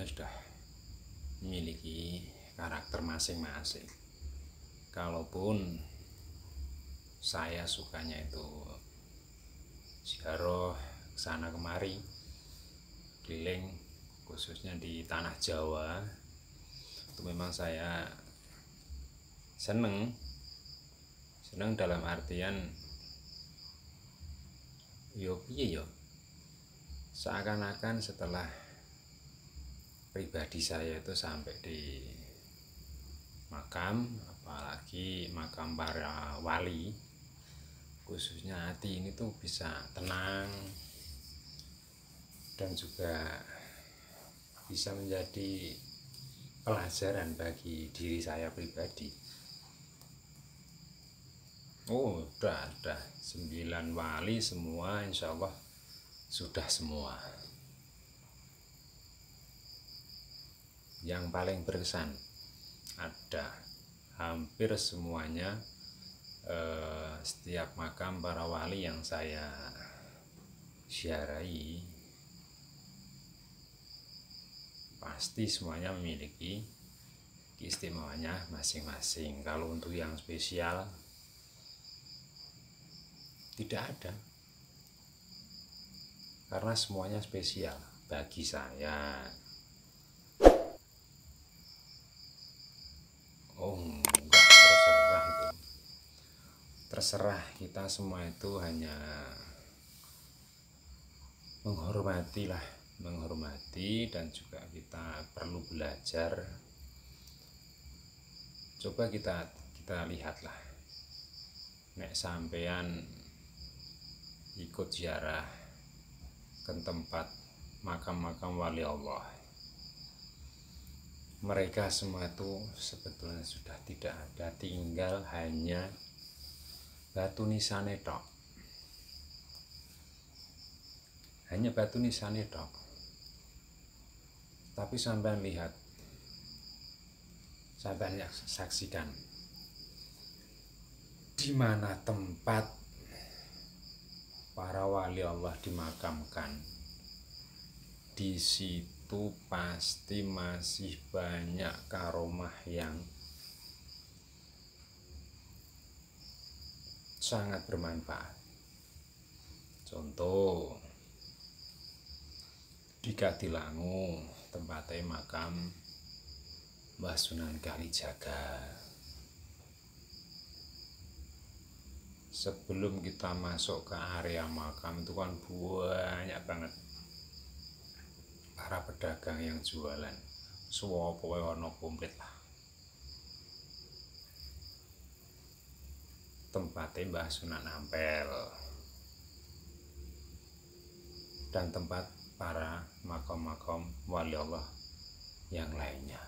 semuanya sudah memiliki karakter masing-masing. Kalaupun saya sukanya itu ziarah sana kemari, keliling, khususnya di tanah Jawa, itu memang saya seneng dalam artian seakan-akan setelah pribadi saya itu sampai di makam, apalagi makam para wali, khususnya hati ini tuh bisa tenang dan juga bisa menjadi pelajaran bagi diri saya pribadi. Udah 9 wali semua, insya Allah sudah semua. Yang paling berkesan ada hampir semuanya. Setiap makam para wali yang saya ziarahi pasti semuanya memiliki keistimewaannya masing-masing. Kalau untuk yang spesial tidak ada, karena semuanya spesial bagi saya. Enggak, terserah itu. Terserah, kita semua itu hanya menghormati dan juga kita perlu belajar. Coba kita lihatlah, nek sampean ikut ziarah ke tempat makam-makam wali Allah, mereka semua itu sebetulnya sudah tidak ada, tinggal hanya batu nisane tok. Hanya batu nisane tok. Tapi sampean lihat, sampean saksikan di mana tempat para wali Allah dimakamkan, di situ pasti masih banyak karomah yang sangat bermanfaat. Contoh di Kadilangu, tempatnya makam Mbah Sunan Kalijaga. Sebelum kita masuk ke area makam itu kan banyak banget para pedagang yang jualan, pokoknya ono komplit lah. Tempatnya Mbah Sunan Ampel dan tempat para makam-makam wali Allah yang lainnya.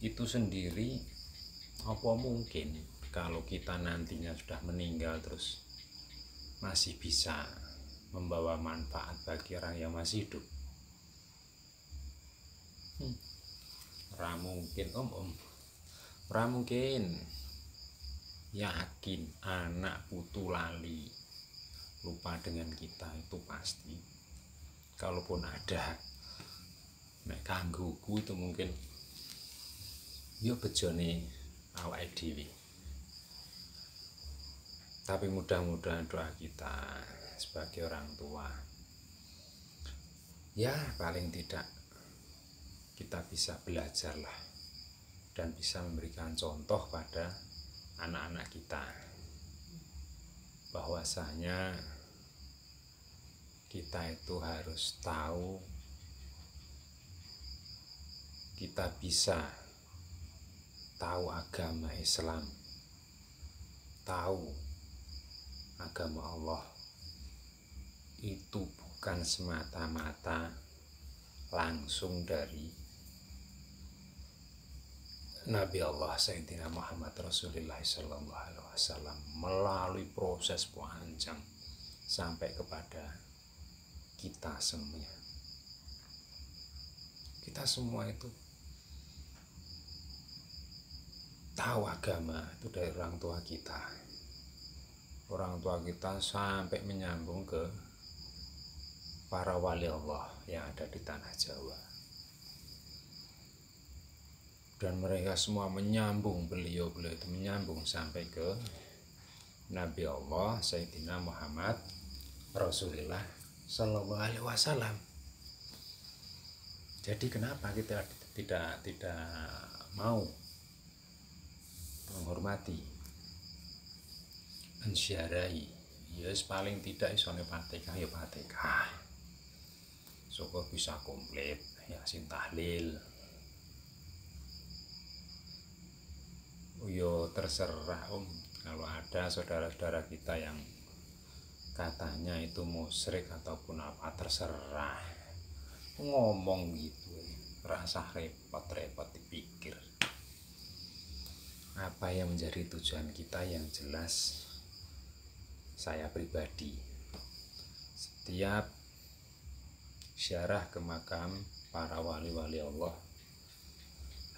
Itu sendiri apa mungkin kalau kita nantinya sudah meninggal terus masih bisa membawa manfaat bagi orang yang masih hidup? Ora mungkin, ora mungkin. Yakin anak putu lali lupa dengan kita itu pasti. Kalaupun ada nek kanggoku itu mungkin yo bejone awake dhewe. Tapi mudah-mudahan doa kita sebagai orang tua, ya paling tidak kita bisa belajar lah dan bisa memberikan contoh pada anak-anak kita bahwasanya kita itu harus tahu, kita bisa tahu agama Islam, tahu agama Allah itu bukan semata-mata langsung dari Nabi Allah Sayyidina Muhammad Rasulullah SAW, melalui proses panjang sampai kepada kita semua. Kita semua itu tahu agama itu dari orang tua kita. Orang tua kita sampai menyambung ke para wali Allah yang ada di tanah Jawa. Dan mereka semua menyambung, beliau itu menyambung sampai ke Nabi Allah Sayyidina Muhammad Rasulullah Sallallahu Alaihi Wasallam. Jadi kenapa kita tidak mau menghormati, mensyarahi? Ya paling tidak isone Fatihah ya Fatihah. Syukur bisa komplit, Yasin tahlil. Yo terserah kalau ada saudara-saudara kita yang katanya itu musyrik ataupun apa, terserah ngomong gitu, rasa repot-repot dipikir. Apa yang menjadi tujuan kita yang jelas, saya pribadi setiap ziarah ke makam para wali-wali Allah,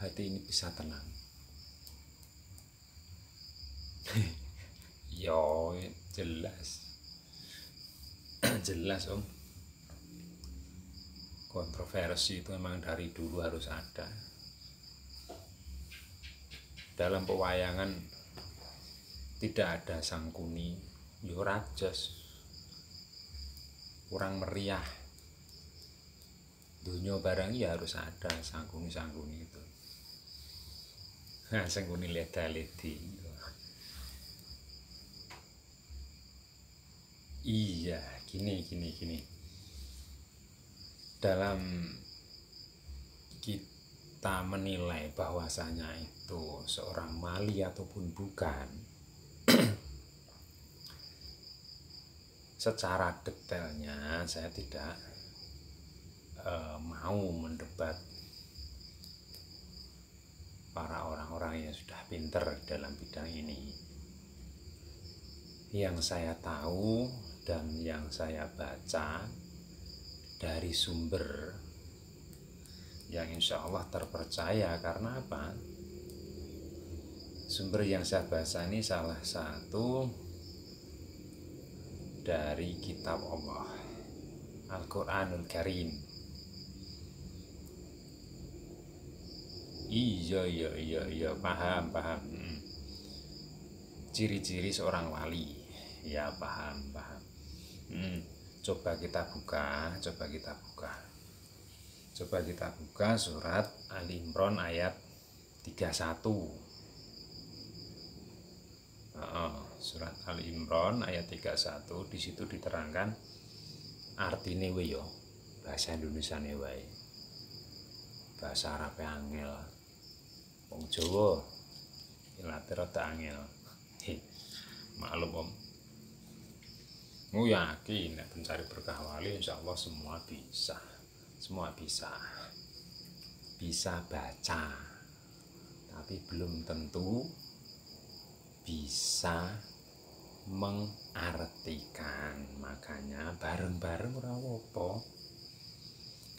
hati ini bisa tenang. Yo jelas jelas kontroversi itu memang dari dulu harus ada. Dalam pewayangan tidak ada sangkuni, yo rajos, kurang meriah. Dunia barang ya harus ada sangkuni itu. Nah, sangkuni leda-ledi. Iya, gini. Dalam kita menilai bahwasanya itu seorang wali ataupun bukan, secara detailnya saya tidak mau mendebat para orang-orang yang sudah pintar dalam bidang ini. Yang saya tahu dan yang saya baca dari sumber yang insya Allah terpercaya. Karena apa? Sumber yang saya baca ini salah satu dari kitab Allah, Al-Quranul Karim. Iya, paham. Ciri-ciri seorang wali, ya paham. Coba kita buka surat Ali Imran ayat 31. Surat Ali Imran ayat 31, di situ diterangkan artine yo bahasa Indonesiane wae. Bahasa Arab angel. Wong Jawa ilate rada angel. Maklum yakin nek pencari berkah wali insyaallah semua bisa baca, tapi belum tentu bisa mengartikan. Makanya bareng-bareng ora apa.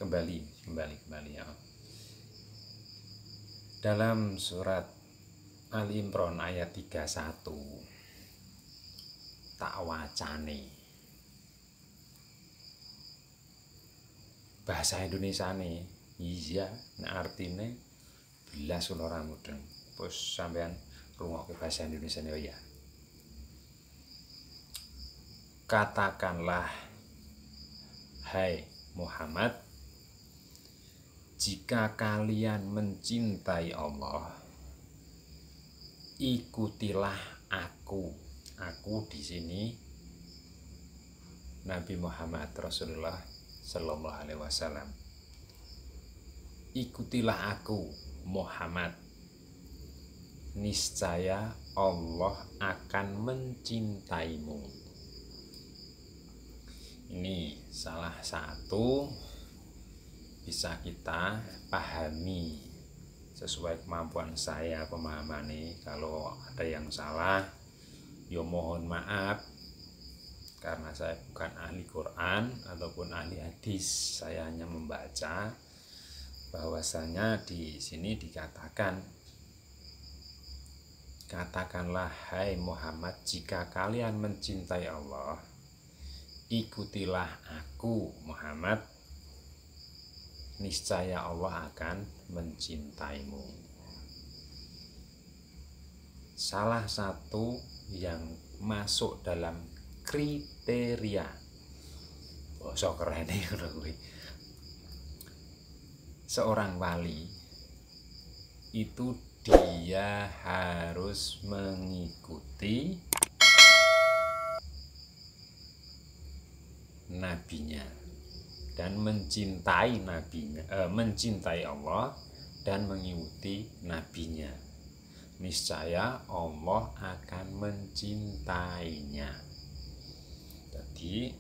Kembali ya. Dalam surat Ali Imran ayat 31 tak wacane bahasa Indonesia nih, iya, nah artinya belas ora mudeng. Terus sampean rungokke bahasa Indonesia nih ya. Katakanlah, hai Muhammad, jika kalian mencintai Allah, ikutilah aku. Aku di sini Nabi Muhammad Rasulullah Sallallahu Alaihi Wasallam. Ikutilah aku Muhammad, niscaya Allah akan mencintaimu. Ini salah satu bisa kita pahami sesuai kemampuan saya pemahaman nih. Kalau ada yang salah, yo mohon maaf, karena saya bukan ahli Quran ataupun ahli hadis. Saya hanya membaca bahwasanya di sini dikatakan, katakanlah hai Muhammad, jika kalian mencintai Allah, ikutilah aku Muhammad, niscaya Allah akan mencintaimu. Salah satu yang masuk dalam kriteria keren seorang wali itu dia harus mengikuti nabinya dan mencintai nabinya, mencintai Allah dan mengikuti nabinya. Niscaya Allah akan mencintainya. Jadi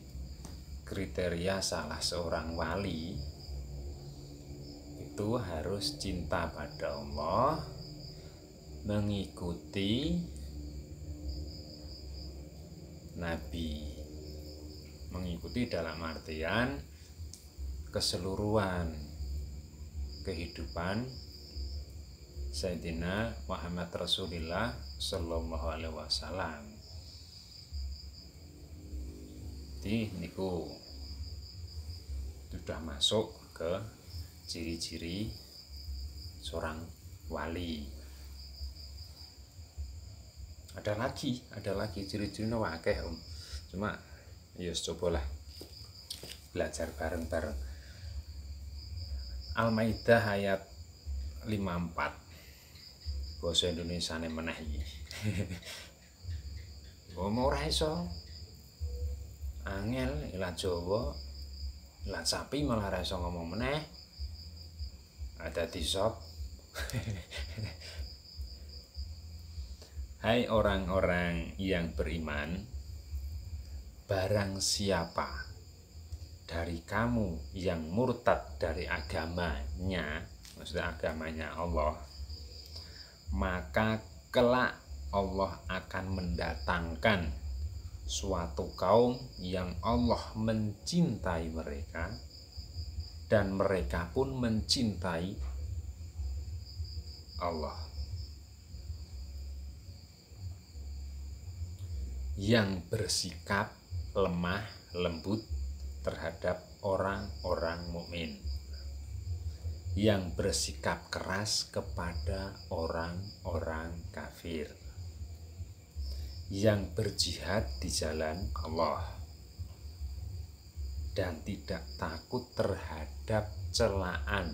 kriteria salah seorang wali itu harus cinta pada Allah, mengikuti nabi, mengikuti dalam artian keseluruhan kehidupan Sayyidina Muhammad Rasulullah Sallallahu Alaihi Wasallam. Jadi niku sudah masuk ke ciri-ciri seorang wali. Ada lagi ciri-cirinya wakeh Om. Cuma ya cobalah belajar bareng-bareng. Al-Maidah ayat 54. Bahasa Indonesia ne meneh iki. Ngomong ora iso. Angel ilat Jawa, ilat sapi malah ora iso ngomong meneh. Ada di shop. Hai orang-orang yang beriman, barang siapa dari kamu yang murtad dari agamanya, maksudnya agamanya Allah, maka kelak Allah akan mendatangkan suatu kaum yang Allah mencintai mereka dan mereka pun mencintai Allah, yang bersikap lemah lembut terhadap orang-orang mukmin, yang bersikap keras kepada orang-orang kafir, yang berjihad di jalan Allah dan tidak takut terhadap celaan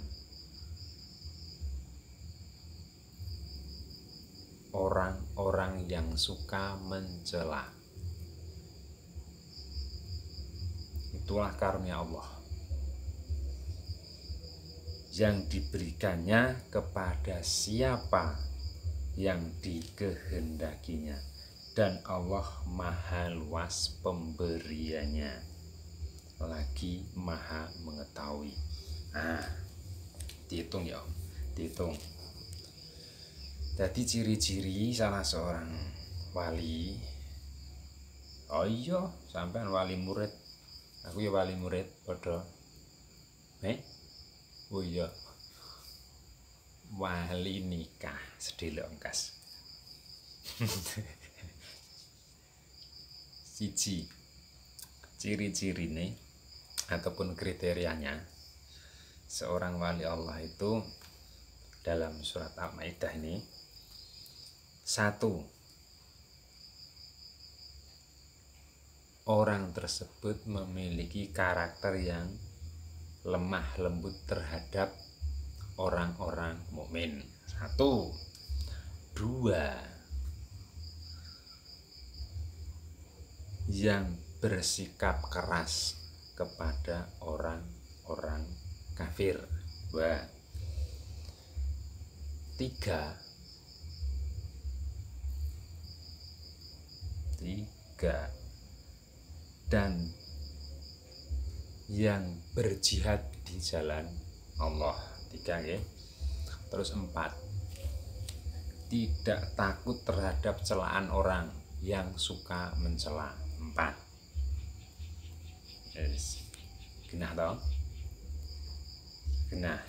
orang-orang yang suka mencela. Itulah karunia Allah yang diberikannya kepada siapa yang dikehendakinya, dan Allah maha luas pemberiannya, lagi maha mengetahui. Dihitung ya Om, dihitung. Jadi ciri-ciri salah seorang wali. Oh iya, sampean wali murid, aku ya wali murid padha. Oh iya, wali nikah sedelok engkas. Siji, ciri-cirine ataupun kriterianya seorang wali Allah itu dalam surat Al-Maidah ini: 1, orang tersebut memiliki karakter yang lemah lembut terhadap orang-orang mukmin. 1. 2, yang bersikap keras kepada orang-orang kafir. 2. 3, dan yang berjihad di jalan Allah. 3 ya. Terus 4, tidak takut terhadap celaan orang yang suka mencela. 4. Yes. Genah toh? Genah.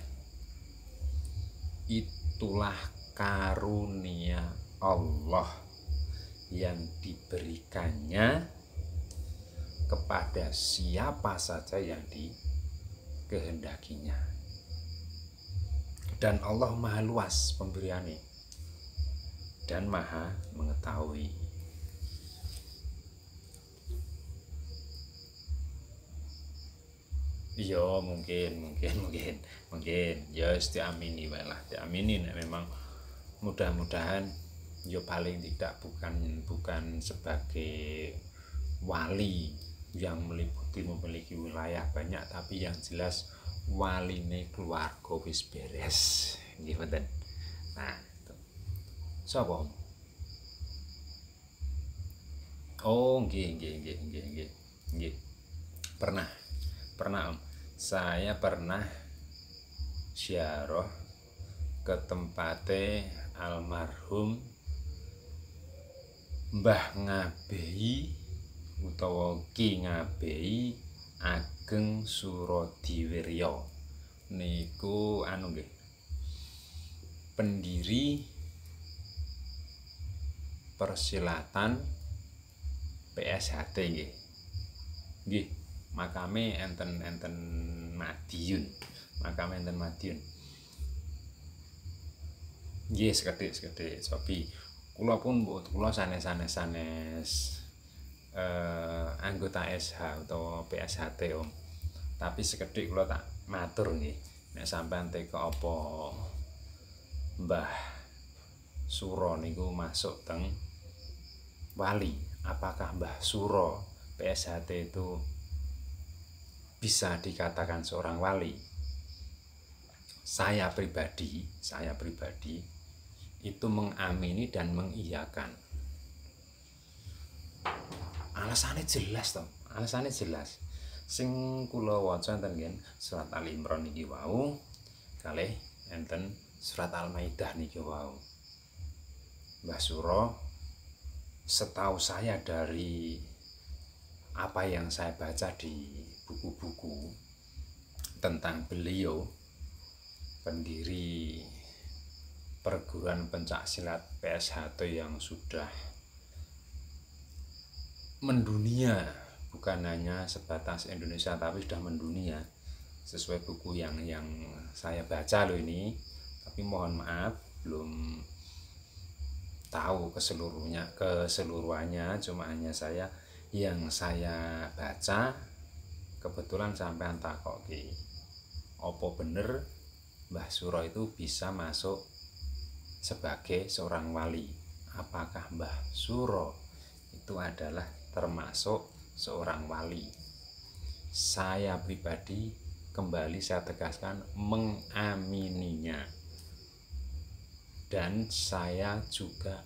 Itulah karunia Allah yang diberikannya kepada siapa saja yang dikehendakinya. Dan Allah maha luas pemberiannya dan maha mengetahui. Iya mungkin ya diamini wae lah, diamini memang mudah-mudahan ya paling tidak bukan sebagai wali yang memiliki wilayah banyak, tapi yang jelas waline keluarga wis beres nggih mboten. Nah, sapa? Oh, nggih. Pernah Om. Saya pernah ziarah ke tempate almarhum Mbah Ngabehi utawa Ki Ngabehi Ageng Surodiwirya. Niku anu nggih, pendiri persilatan PSHT nggih. Nggih, makame enten Madiun. Nggih, sekedhik sobi. Kula sanes anggota SH atau PSHT Om. Tapi sekedhik kula tak matur nggih. Nek sampean teka apa Mbah Suro niku masuk teng wali, apakah Mbah Suro PSHT itu bisa dikatakan seorang wali? Saya pribadi itu mengamini dan mengiyakan. Alasannya jelas. Sing kula waca enten nggih surat Ali Imran niki wau, kalih enten surat Al-Maidah niki wau. Mbah Suro, setahu saya dari apa yang saya baca di buku-buku tentang beliau, pendiri perguruan pencaksilat PSHT yang sudah mendunia, bukan hanya sebatas Indonesia tapi sudah mendunia sesuai buku yang saya baca loh ini. Tapi mohon maaf belum tahu keseluruhannya, cuma hanya yang saya baca. Kebetulan sampean takoki opo bener Mbah Suro itu bisa masuk sebagai seorang wali. Apakah Mbah Suro itu adalah termasuk seorang wali? Saya pribadi, kembali saya tegaskan, mengamininya. Dan saya juga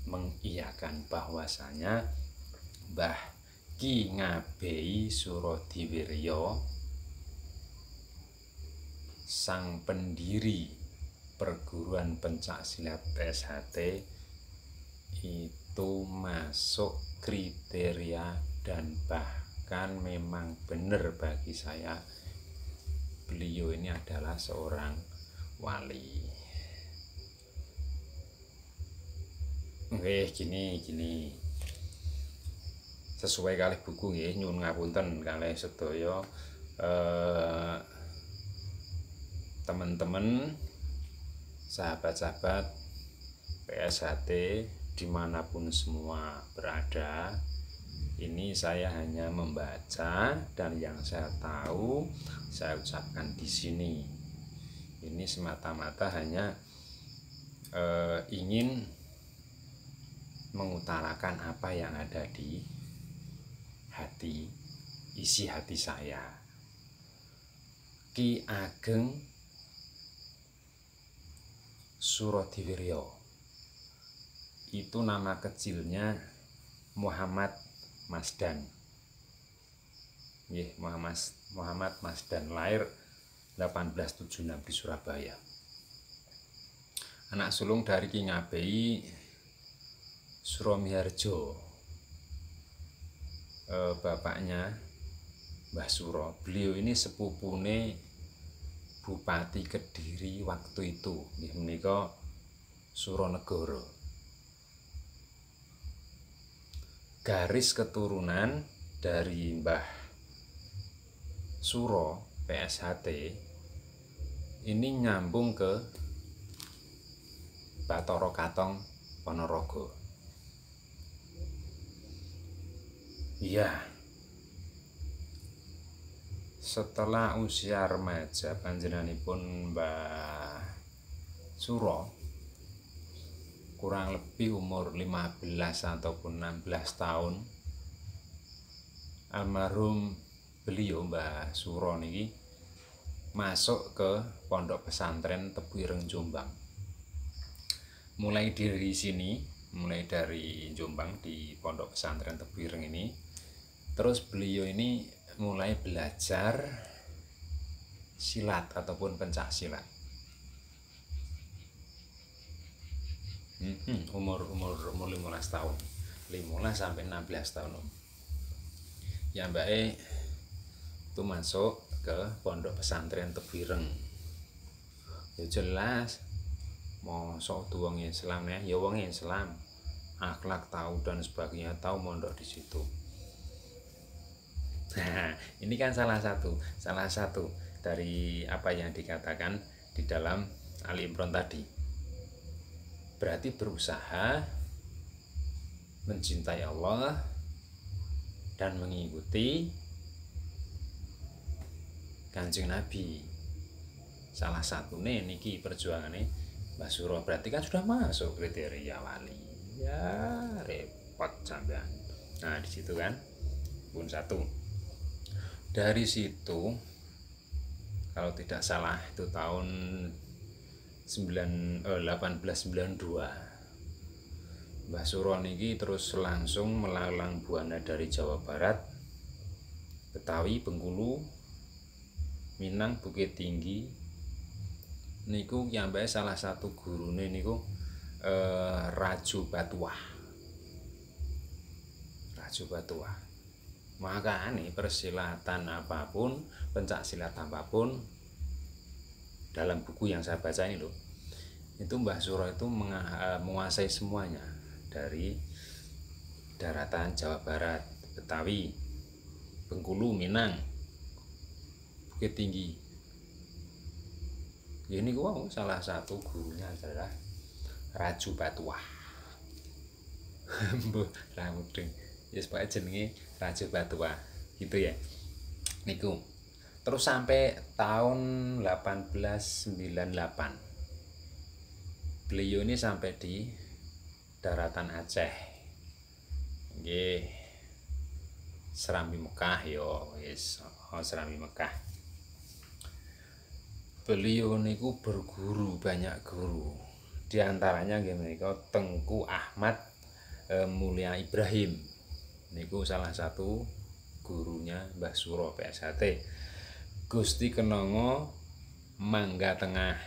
mengiyakan bahwasanya Mbah Ki Ngabehi Surodiwirya, sang pendiri perguruan pencaksilat PSHT, itu masuk kriteria dan bahkan memang benar bagi saya beliau ini adalah seorang wali. Gini. Sesuai kalih buku nggih, nyuwun ngapunten kalih sedaya teman-teman, sahabat-sahabat PSHT dimanapun semua berada. Ini saya hanya membaca dan yang saya tahu saya ucapkan di sini. Ini semata-mata hanya ingin mengutarakan apa yang ada di isi hati saya. Ki Ageng Surodiwirya itu nama kecilnya Muhammad Masdan. Muhammad Masdan, lahir 1876 di Surabaya. Anak sulung dari Ki Ngabehi Suromiharjo. Bapaknya Mbah Suro, beliau ini sepupune Bupati Kediri waktu itu, menika Suronegoro. garis keturunan dari Mbah Suro PSHT ini nyambung ke Bathara Katong Ponorogo. Iya. Setelah usia remaja panjenenganipun Mbah Suro kurang lebih umur 15 ataupun 16 tahun, almarhum beliau Mbah Suro niki masuk ke pondok pesantren Tebu Ireng Jombang. Mulai dari Jombang di pondok pesantren Tebu Ireng ini, terus beliau ini mulai belajar silat ataupun pencak silat. Umur 15 tahun, 15 sampai 16 tahun. Ya Mbak itu masuk ke pondok pesantren Tebu Ireng. Ya jelas mosok wong Islam ya wong Islam, akhlak tahu dan sebagainya, tahu mondok di situ. Nah, ini kan salah satu dari apa yang dikatakan di dalam Ali Imran tadi. Berarti berusaha mencintai Allah dan mengikuti Kanjeng Nabi. Salah satunya niki perjuangannya Mbah Suro, berarti kan sudah masuk kriteria wali. Ya repot sampean. Nah, di situ kan pun satu. Dari situ kalau tidak salah itu tahun 1892 Mbah Suro niki terus langsung melalang buana dari Jawa Barat, Betawi, Bengkulu, Minang, Bukit Tinggi. Niku yambae salah satu gurune niku Raju Batuah. Maka nih persilatan apapun, pencak silat apapun, dalam buku yang saya baca ini loh, itu Mbah Suro itu menguasai semuanya dari daratan Jawa Barat, Betawi, Bengkulu, Minang, Bukit Tinggi. Ini salah satu gurunya adalah Raju Batuah. Mbah ramudeng. Ya supaya jenenge Raju Batuah gitu ya. Niku. Terus sampai tahun 1898 beliau ini sampai di daratan Aceh. Nggih. Serambi Mekah yo wis, Serambi Mekah. Beliau niku berguru, banyak guru. Di antaranya nggih menika Tengku Ahmad Mulia Ibrahim. Niku salah satu gurunya Mbah Suro PSHT. Gusti Kenongo Mangga Tengah.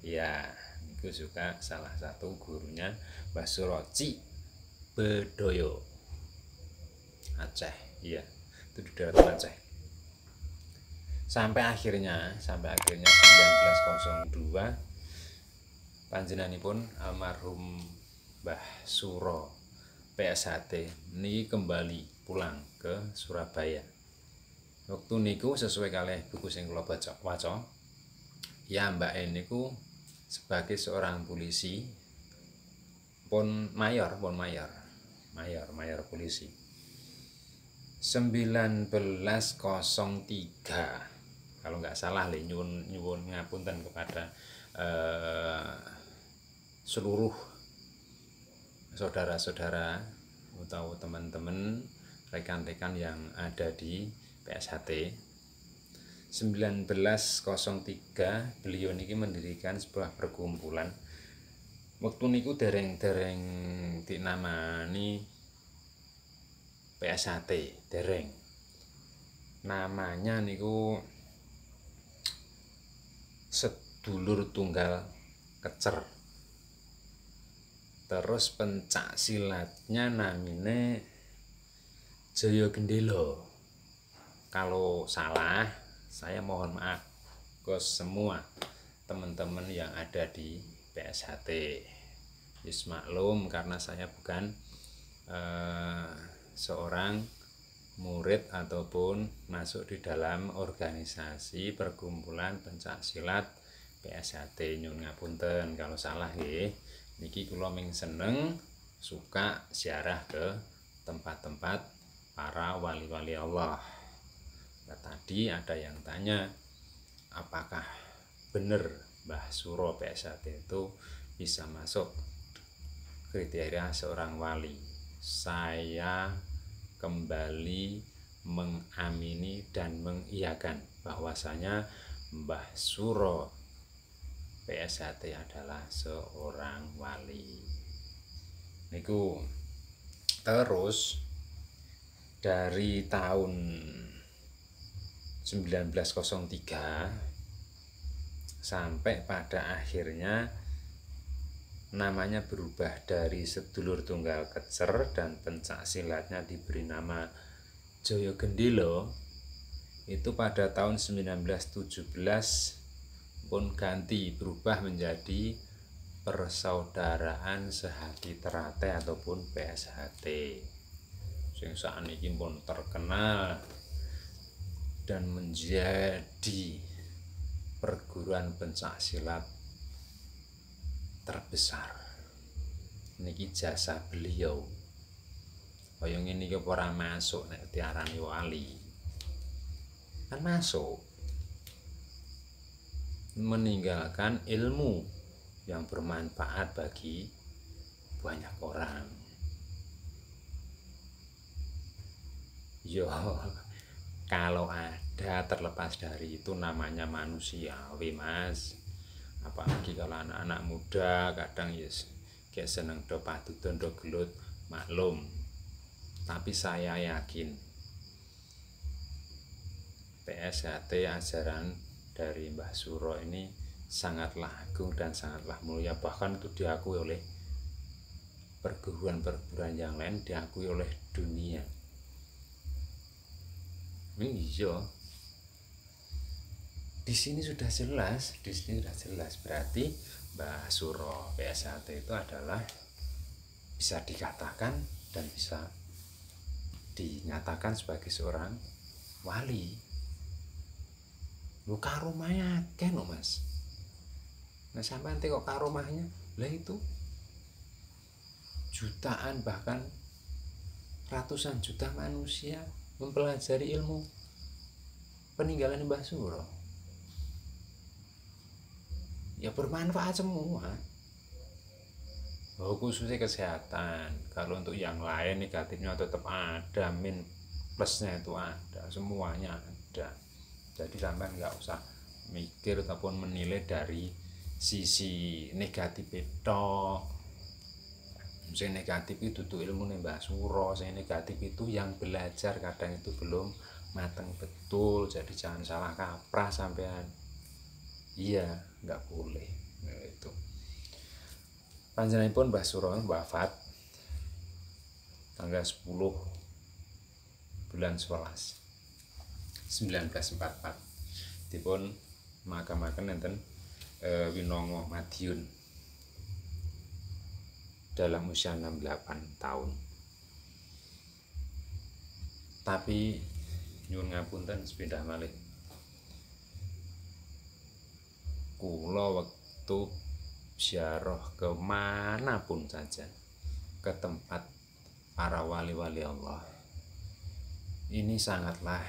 Ya, itu juga salah satu gurunya Mbah Suro Cibedoyo Aceh. Iya, itu di daratan Aceh. Sampai akhirnya 1902 panjenenganipun almarhum Mbah Suro PSHT niki kembali pulang ke Surabaya. Waktu niku sesuai kalih buku sing kula waca, ya Mbak niku sebagai seorang polisi mayor polisi. 1903 kalau nggak salah nyuwun ngapunten kepada seluruh saudara-saudara atau teman-teman rekan-rekan yang ada di PSHT. 1903 beliau niki mendirikan sebuah perkumpulan. Waktu niku dereng dinamani PSHT, dereng. Namanya niku Sedulur Tunggal Kecer. Terus pencak silatnya namine Jaya Gendelo. Kalau salah, saya mohon maaf ke semua teman-teman yang ada di PSHT. Maklum karena saya bukan seorang murid ataupun masuk di dalam organisasi perkumpulan pencak silat PSHT. Nyun ngapunten kalau salah nggih. Niki kula ming seneng suka ziarah ke tempat-tempat para wali-wali Allah. Nah, tadi ada yang tanya apakah benar Mbah Suro PSHT itu bisa masuk kriteria seorang wali. Saya kembali mengamini dan mengiyakan bahwasanya Mbah Suro PSHT adalah seorang wali. Niku terus dari tahun 1903 sampai pada akhirnya namanya berubah dari Sedulur Tunggal Kecer dan pencak silatnya diberi nama Joyo Gendilo. Itu pada tahun 1917 pun ganti berubah menjadi Persaudaraan Sehati Teratai ataupun PSHT. Sing sakniki pun terkenal dan menjadi perguruan pencak silat terbesar. Niki jasa beliau. Kaya ngene iki ora masuk nek diarani wali. Kan masuk. Meninggalkan ilmu yang bermanfaat bagi banyak orang. Yo, kalau ada terlepas dari itu namanya manusiawi, Mas. Apalagi kalau anak-anak muda kadang yes kayak seneng do padudan do gelut, maklum. Tapi saya yakin PSHT ajaran dari Mbah Suro ini sangatlah agung dan sangatlah mulia, bahkan itu diakui oleh perguruan-perguruan yang lain, diakui oleh dunia. Iya. Di sini sudah jelas, berarti Mbah Suro PSHT itu adalah bisa dikatakan dan bisa dinyatakan sebagai seorang wali. Lu karomahnya akeh no, Mas. Nah, sampean kok karomahnya lah itu jutaan bahkan ratusan juta manusia mempelajari ilmu peninggalan Mbah Suro. Ya bermanfaat semua. Oh, khususnya kesehatan. Kalau untuk yang lain negatifnya tetap ada, min plusnya itu ada, semuanya ada. Jadi sampai nggak usah mikir ataupun menilai dari sisi negatif itu. Yang negatif itu tuh ilmu Mbah Suro, yang negatif itu yang belajar kadang itu belum matang betul. Jadi jangan salah kaprah sampean. Iya, nggak boleh. Nah, itu. Panjenenganipun Mbah Suro wafat tanggal 10 bulan 11 1944. Dipun makamaken enten Winongo Madiun dalam usia 68 tahun. Tapi nyuwun ngapunten sepindah malih. Kula waktu ziarah kemanapun saja ke tempat para wali-wali Allah ini sangatlah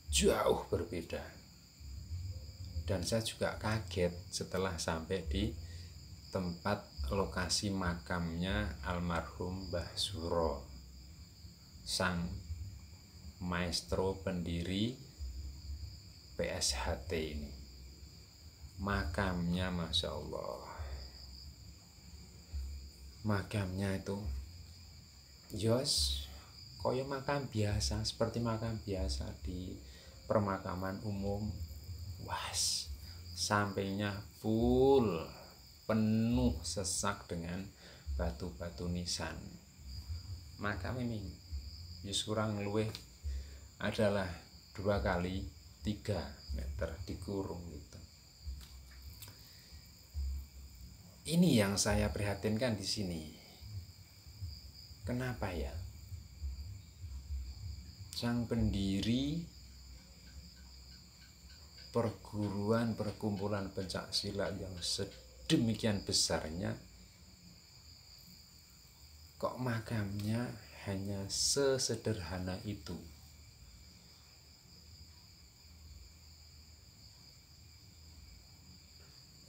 jauh berbeda, dan saya juga kaget setelah sampai di tempat lokasi makamnya almarhum Mbah Suro, sang maestro pendiri PSHT ini. Makamnya Masya Allah, makamnya itu koyo makam biasa, seperti makam biasa di permakaman umum. Was, sampainya full, penuh sesak dengan batu-batu nisan. Makam ini kurang luwih adalah 2 kali 3 meter dikurung gitu. Ini yang saya prihatinkan di sini. Kenapa ya? Sang pendiri perguruan perkumpulan pencak silat yang sedemikian besarnya, kok makamnya hanya sesederhana itu?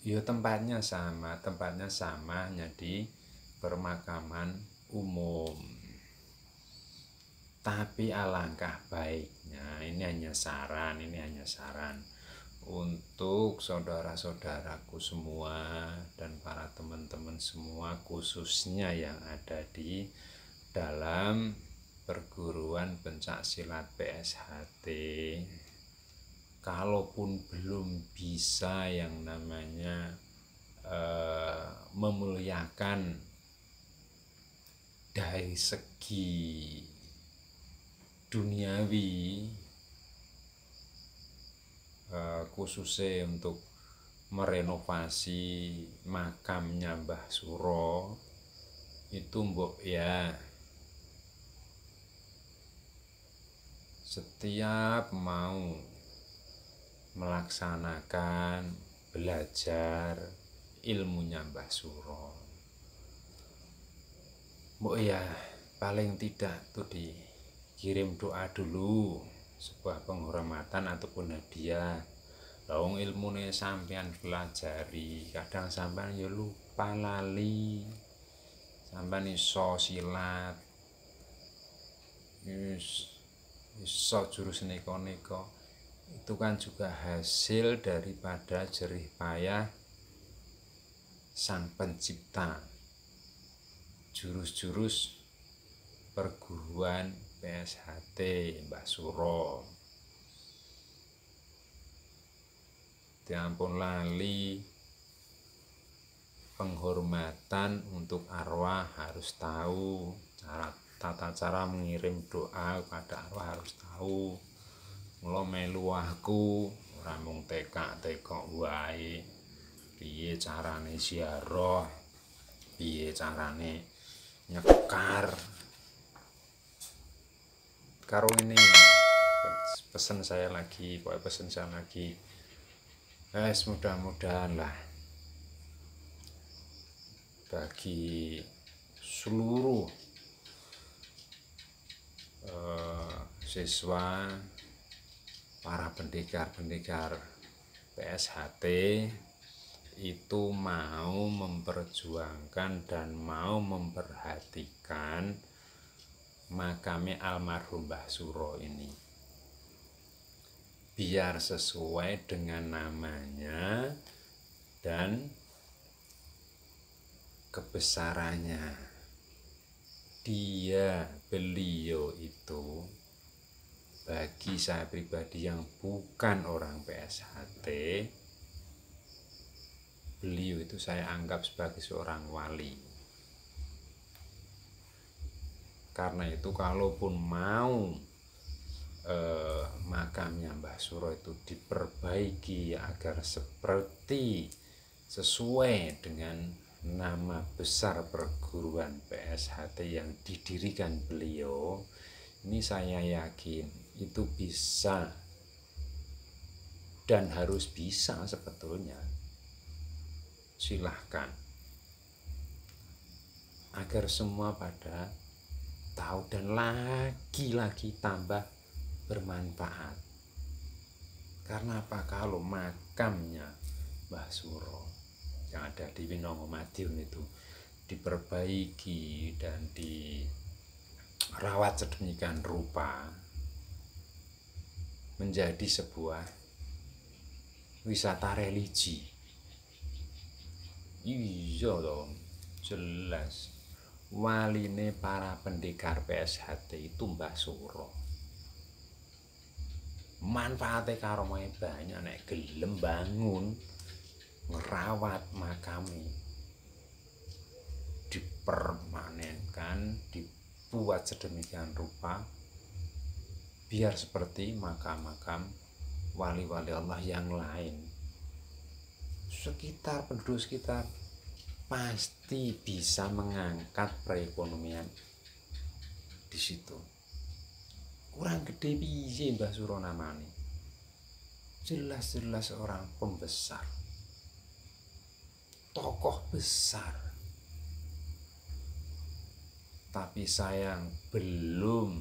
Ya tempatnya sama hanya di permakaman umum. Tapi alangkah baiknya, ini hanya saran untuk saudara-saudaraku semua dan para teman-teman semua, khususnya yang ada di dalam perguruan pencak silat PSHT. Kalaupun belum bisa yang namanya memuliakan dari segi duniawi, khususnya untuk merenovasi makamnya Mbah Suro, itu mbok ya setiap mau melaksanakan belajar ilmunya Mbah Suro, mbok ya paling tidak tuh dikirim doa dulu, sebuah penghormatan ataupun hadiah. Lawang ilmune sampean pelajari, kadang sampean ya lupa lali, sampean iso silat, iso jurus neko-neko, itu kan juga hasil daripada jerih payah sang pencipta jurus-jurus perguruan PSHT Mbah Suro. Diampun lali, penghormatan untuk arwah harus tahu, tata cara mengirim doa kepada arwah harus tahu. Mula melu aku ora mung tekak-tekok wae. Piye carane ziarah, piye carane nyekar. Karo ini pesen saya lagi, mudah-mudahan lah bagi seluruh siswa, para pendekar PSHT itu mau memperjuangkan dan mau memperhatikan makamnya almarhum Mbah Suro ini, biar sesuai dengan namanya dan kebesarannya. Beliau itu bagi saya pribadi yang bukan orang PSHT, beliau itu saya anggap sebagai seorang wali. Karena itu kalaupun mau makamnya Mbah Suro itu diperbaiki agar sesuai dengan nama besar perguruan PSHT yang didirikan beliau, ini saya yakin itu bisa dan harus bisa sebetulnya. Silahkan agar semua pada tahu dan lagi-lagi tambah bermanfaat. Karena apa? Kalau makamnya Mbah Suro yang ada di Winongo Madiun itu diperbaiki dan dirawat sedemikian rupa, menjadi sebuah wisata religi. Iya dong, jelas waline para pendekar PSHT itu Mbah Suro. Manfaatnya karomane banyak, nek gelem bangun ngerawat makami, dipermanenkan, dibuat sedemikian rupa biar seperti makam-makam wali-wali Allah yang lain. Penduduk sekitar pasti bisa mengangkat perekonomian di situ. Kurang gede piye Mbah Suro namanya, jelas-jelas orang pembesar, tokoh besar, tapi sayang belum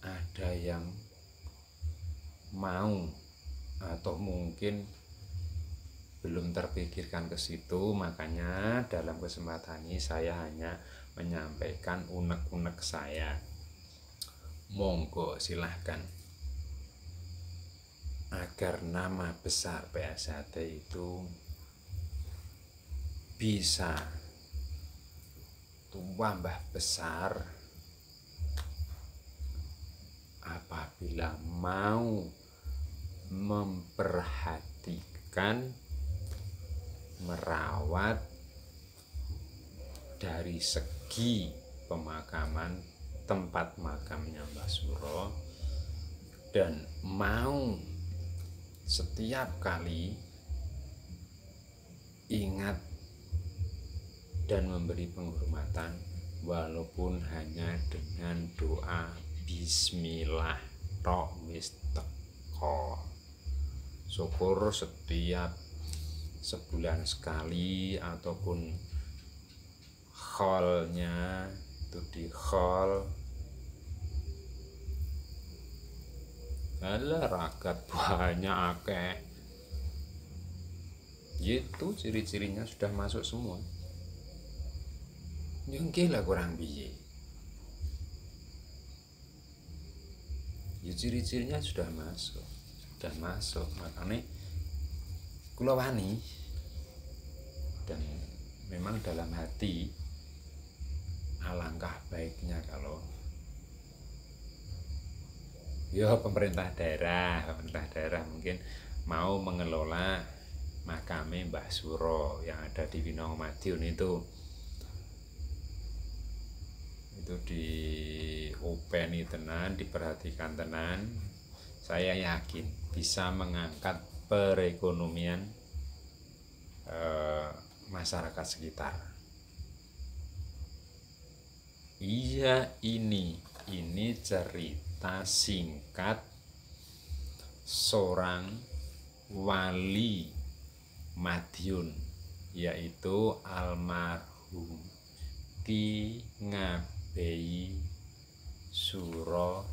ada yang mau, atau mungkin belum terpikirkan ke situ. Makanya dalam kesempatan ini saya hanya menyampaikan unek-unek saya. Monggo silahkan, agar nama besar PSHT itu bisa tambah besar apabila mau memperhatikan, merawat dari segi pemakaman tempat makamnya Mbah Suro, dan mau setiap kali ingat dan memberi penghormatan walaupun hanya dengan doa bismillah tok wis teko. Syukur setiap sebulan sekali ataupun kholnya itu di khol, alah ragat banyak akeh, itu ciri-cirinya sudah masuk semua. Jengke lah kurang biye, ya ciri-cirinya sudah masuk. Makanya kula wani, dan memang dalam hati alangkah baiknya kalau ya pemerintah daerah mungkin mau mengelola makame Mbah Suro yang ada di Winongo Madiun itu diopeni tenan, diperhatikan tenan. Saya yakin bisa mengangkat perekonomian masyarakat sekitar. Iya, ini cerita singkat seorang wali Madiun, yaitu almarhum Ki Ngabei Suro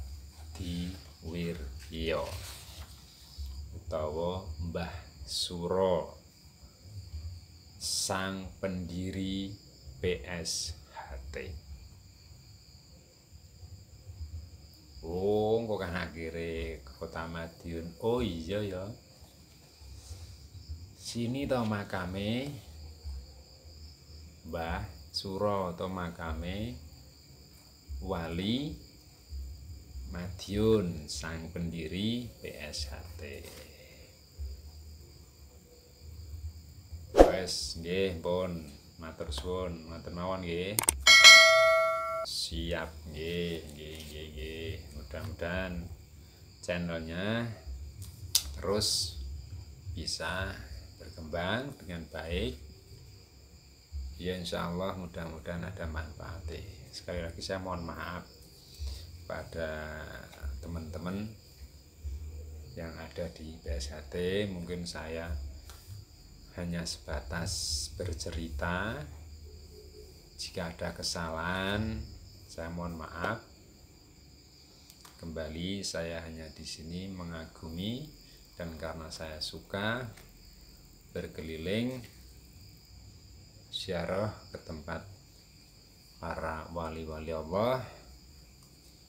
Diwiryo utawa Mbah Suro, sang pendiri PSHT. Oh, kok kan akhirnya ke Kota Madiun. Oh iya ya, sini toh makame Mbah Suro atau makame wali Madiun, sang pendiri PSHT. Wes nggih pun matur suwun, matur mawon nggih. Siap nggih. Mudah-mudahan channelnya terus bisa berkembang dengan baik. Ya insya Allah mudah-mudahan ada manfaatnya. Sekali lagi saya mohon maaf pada teman-teman yang ada di PSHT. Mungkin saya hanya sebatas bercerita. Jika ada kesalahan, saya mohon maaf. Kembali saya hanya di sini mengagumi, dan karena saya suka berkeliling ziarah ke tempat para wali-wali Allah.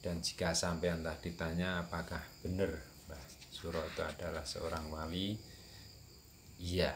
Dan jika sampai entah ditanya apakah benar Mbah Suro itu adalah seorang wali, iya,